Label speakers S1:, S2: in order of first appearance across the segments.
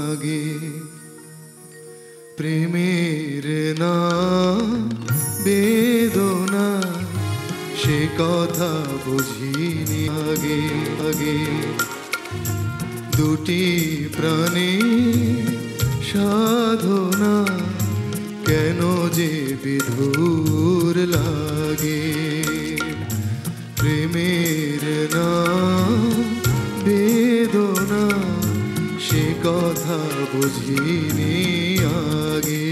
S1: আগে প্রেমের নাম বেদনা সে কথা বুঝিনি আগে আগে দুটি প্রাণে সাধনা কেন যে বিধুর লাগে প্রেমের নাম বেদনা সে কথা বুঝিনি আগে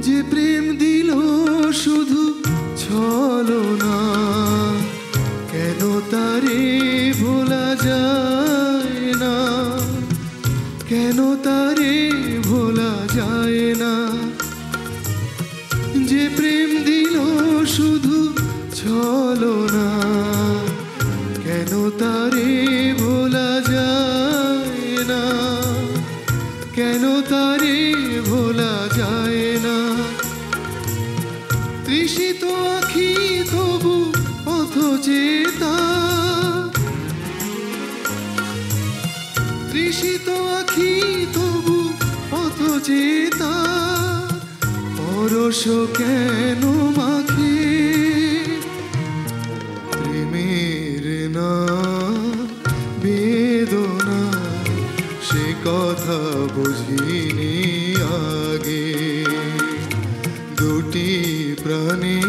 S1: যে প্রেম দিল শুধু ছলনা কেন তারে ভোলা যায় না কেন তারে ভোলা যায় না যে প্রেম দিল শুধু ছলনা কেন তারে ভোলা যায় না কেন তারে ভোলা যায় না তৃষিত আখি তবু পথচেতা তৃষিত আখি তবু পথচেতা পরশ কেন মাখে প্রেমের নাম বেদনা সে কথা বুঝিনি আগে দুটি প্রাণে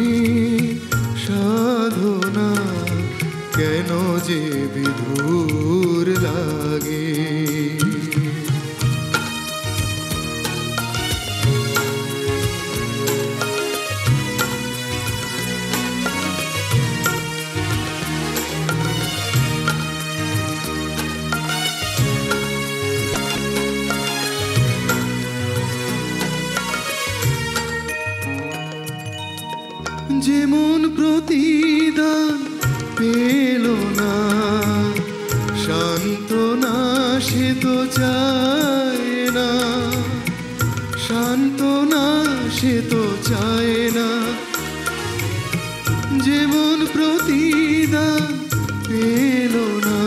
S1: সাধনা কেন যে বিধুর লাগে যেমন প্রতিদান পেল না সান্ত্বনা সে তো চায় না সান্ত্বনা সে তো চায় না যেমন প্রতিদান পেল না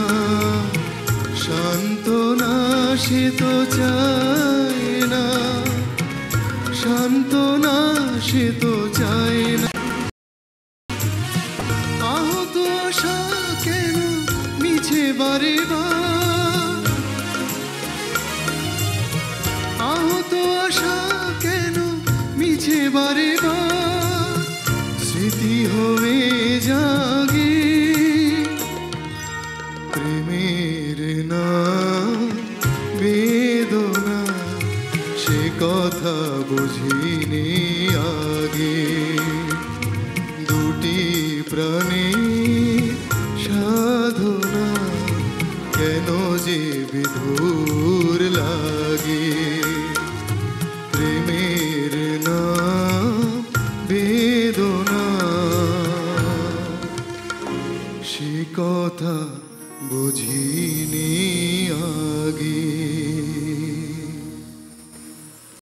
S1: সান্ত্বনা সে তো চায় না সান্ত্বনা সে তো চায় না আহত আশা কেন মিছে বারে বার আহত আশা কেন মিছে বারে বার স্মৃতি হয়ে জাগে প্রেমের নাম বেদনা সে কথা বুঝিনি আগে দুটি প্রাণে সাধনা কেন যে বিধুর লাগে প্রেমের নাম বেদনা সে কথা বুঝিনি আগে।